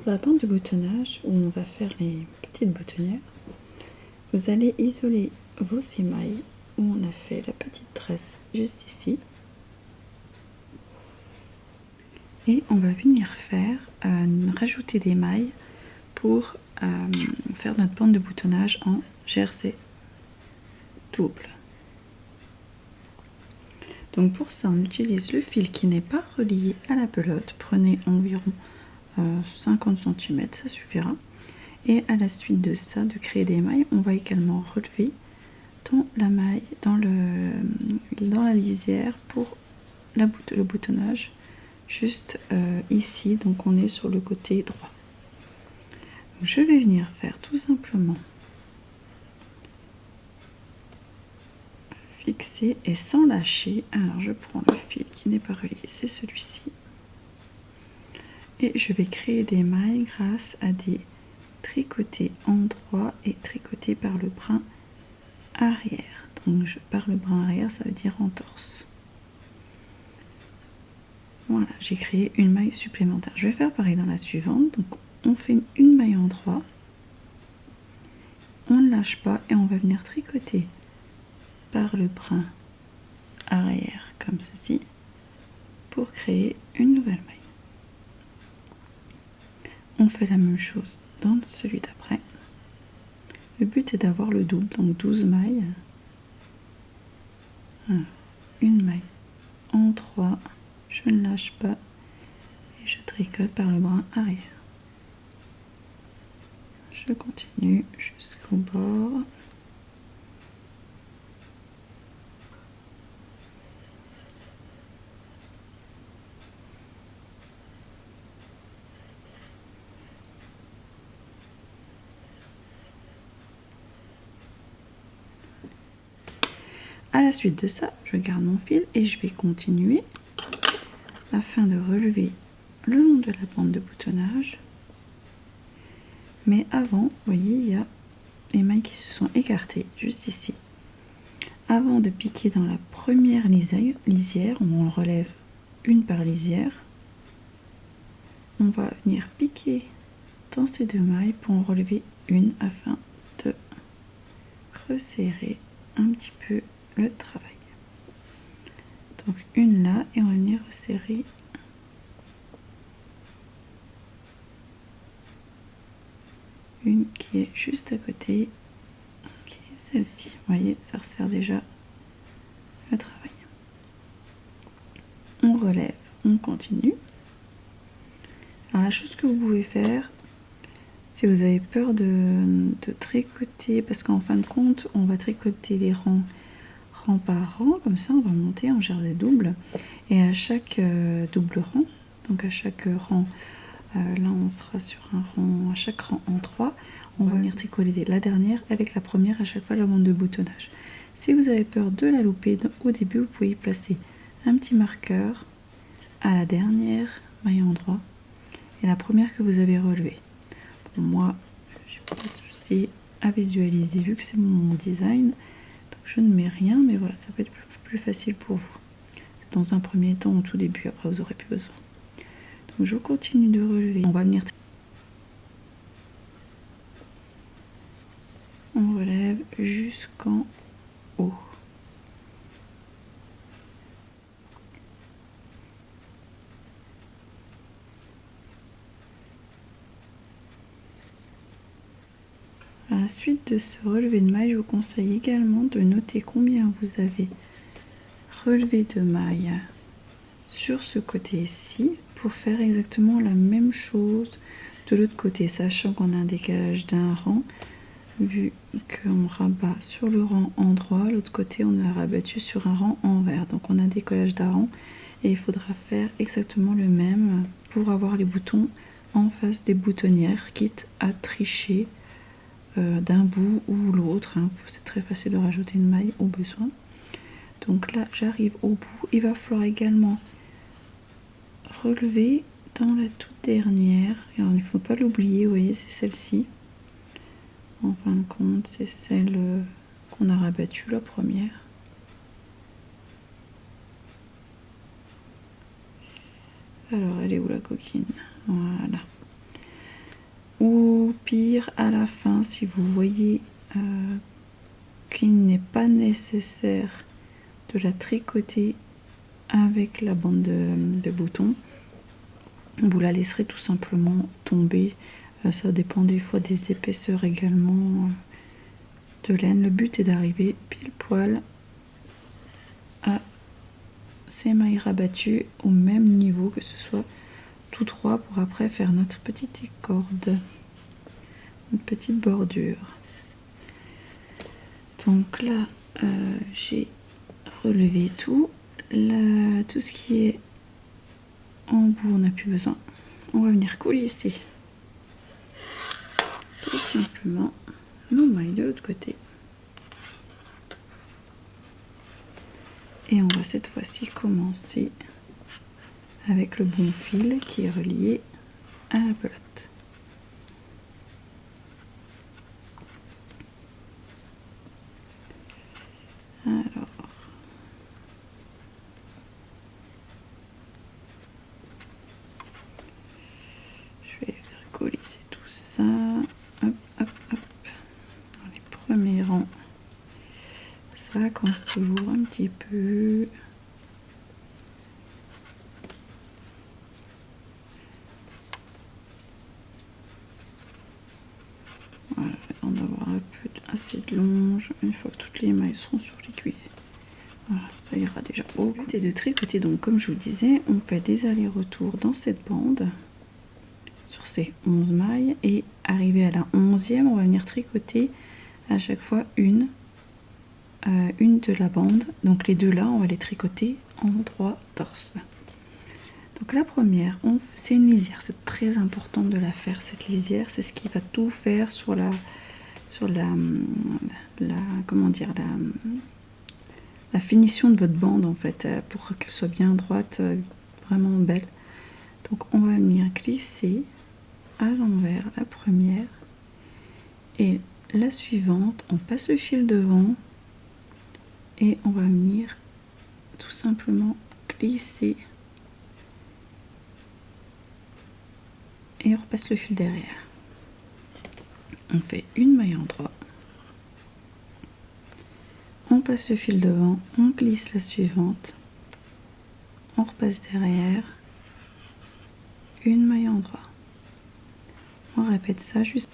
la bande de boutonnage où on va faire les petites boutonnières, vous allez isoler vos 6 mailles où on a fait la petite tresse juste ici. Et on va venir faire rajouter des mailles pour faire notre bande de boutonnage en jersey double. Donc pour ça, on utilise le fil qui n'est pas relié à la pelote. Prenez environ 50 cm, ça suffira. Et à la suite de ça, de créer des mailles, on va également relever dans la maille, dans la lisière pour le boutonnage, juste ici. Donc on est sur le côté droit. Donc je vais venir faire tout simplement fixer et sans lâcher. Alors je prends le fil qui n'est pas relié, c'est celui-ci. Et je vais créer des mailles grâce à des tricotés endroits et tricotés par le brin arrière. Donc par le brin arrière, ça veut dire entorse. Voilà, j'ai créé une maille supplémentaire. Je vais faire pareil dans la suivante. Donc on fait une maille endroit, on ne lâche pas et on va venir tricoter par le brin arrière comme ceci pour créer une nouvelle maille. On fait la même chose dans celui d'après. Le but est d'avoir le double, donc 12 mailles. Une maille en 3, je ne lâche pas et je tricote par le brin arrière. Je continue jusqu'au bord. À la suite de ça, je garde mon fil et je vais continuer afin de relever le long de la bande de boutonnage. Mais avant, vous voyez, il y a les mailles qui se sont écartées juste ici. Avant de piquer dans la première lisière, on relève une par lisière. On va venir piquer dans ces 2 mailles pour en relever une afin de resserrer un petit peu le travail. Donc une là et on va venir resserrer une qui est juste à côté, qui est celle-ci. Vous voyez, ça resserre déjà le travail. On relève, on continue. Alors la chose que vous pouvez faire, si vous avez peur de tricoter, parce qu'en fin de compte, on va tricoter les rangs rang par rang, comme ça on va monter en jersey double. Et à chaque double rang, donc à chaque rang, là on sera sur un rang, à chaque rang en 3, on va venir tricoter la dernière avec la première à chaque fois la bande de boutonnage. Si vous avez peur de la louper au début, vous pouvez y placer un petit marqueur à la dernière maille endroit et la première que vous avez relevée. Pour moi, j'ai pas de souci à visualiser vu que c'est mon design, donc je ne mets rien, mais voilà, ça peut être plus facile pour vous. Dans un premier temps, au tout début, après vous aurez plus besoin. Donc je continue de relever. On va venir, on relève jusqu'en haut. À la suite de ce relevé de mailles, je vous conseille également de noter combien vous avez relevé de mailles sur ce côté-ci pour faire exactement la même chose de l'autre côté, sachant qu'on a un décalage d'un rang, vu qu'on rabat sur le rang endroit, l'autre côté on a rabattu sur un rang envers, donc on a un décollage d'un rang et il faudra faire exactement le même pour avoir les boutons en face des boutonnières, quitte à tricher d'un bout ou l'autre, hein. C'est très facile de rajouter une maille au besoin. Donc là j'arrive au bout, il va falloir également relever dans la toute dernière, et alors il ne faut pas l'oublier, vous voyez, c'est celle-ci, en fin de compte c'est celle qu'on a rabattue, la première. Alors elle est où la coquine? Voilà, ou pire à la fin si vous voyez qu'il n'est pas nécessaire de la tricoter avec la bande de boutons, vous la laisserez tout simplement tomber. Ça dépend des fois des épaisseurs également de laine. Le but est d'arriver pile poil à ces mailles rabattues au même niveau, que ce soit tout droit, pour après faire notre petite corde, une petite bordure. Donc là j'ai relevé tout. Là, tout ce qui est en bout, on n'a plus besoin. On va venir coulisser tout simplement nos mailles de l'autre côté. Et on va cette fois-ci commencer avec le bon fil qui est relié à la pelote. Alors, je vais faire coulisser tout ça. Hop, hop, hop. Dans les premiers rangs, ça coince toujours un petit peu. Voilà, on va avoir un peu assez de longe. Une fois que toutes les mailles seront sur les cuisses, voilà, ça ira déjà. Au côté de tricoter, donc comme je vous disais, on fait des allers-retours dans cette bande sur ces 11 mailles, et arrivé à la 11e, on va venir tricoter à chaque fois une de la bande. Donc les deux là, on va les tricoter en droit torse. Donc la première, c'est une lisière. C'est très important de la faire, cette lisière. C'est ce qui va tout faire sur la comment dire, la finition de votre bande en fait, pour qu'elle soit bien droite, vraiment belle. Donc on va venir glisser à l'envers la première, et la suivante on passe le fil devant et on va venir tout simplement glisser et on repasse le fil derrière. On fait une maille en droit, on passe le fil devant, on glisse la suivante, on repasse derrière, une maille en droit. On répète ça juste.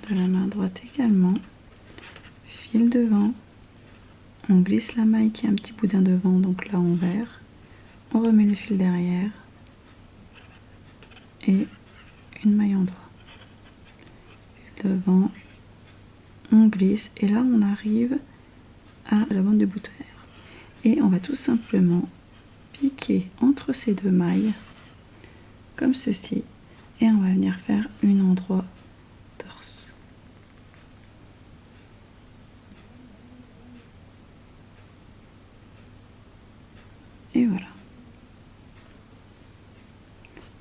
De la main droite également, fil devant, on glisse la maille qui a un petit boudin devant, donc là envers, on remet le fil derrière et une maille en droit. Fil devant, on glisse et là on arrive à la bande de boutonnière et on va tout simplement piquer entre ces deux mailles comme ceci, et on va venir faire une en droit torse. Et voilà.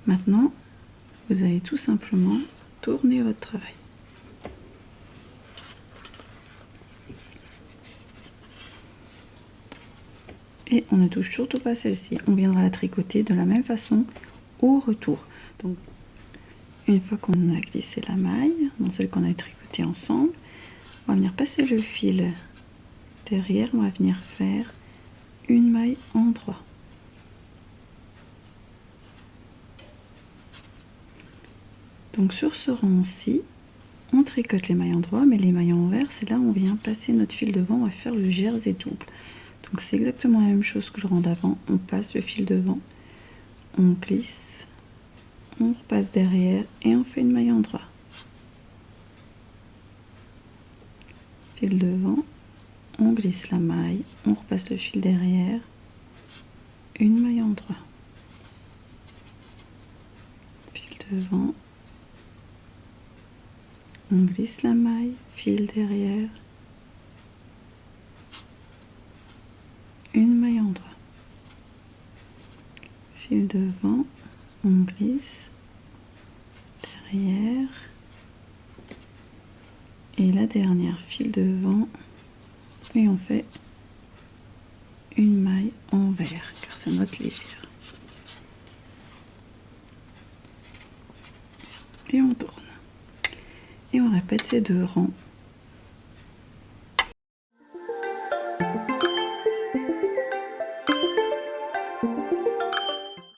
Maintenant, vous allez tout simplement tourner votre travail. Et on ne touche surtout pas celle-ci. On viendra la tricoter de la même façon au retour. Donc, une fois qu'on a glissé la maille, dans celle qu'on a tricotée ensemble, on va venir passer le fil derrière. On va venir faire une maille en droit. Donc sur ce rang-ci, on tricote les mailles en droit, mais les mailles envers, c'est là où on vient passer notre fil devant, on va faire le jersey double. Donc c'est exactement la même chose que le rang d'avant, on passe le fil devant, on glisse, on repasse derrière et on fait une maille en droit. Fil devant, on glisse la maille, on repasse le fil derrière, une maille en droit. Fil devant, on glisse la maille, fil derrière, une maille en droit. Fil devant, on glisse, derrière, et la dernière file devant et on fait une maille en vert car c'est notre lisière. Et on tourne. Et on répète ces 2 rangs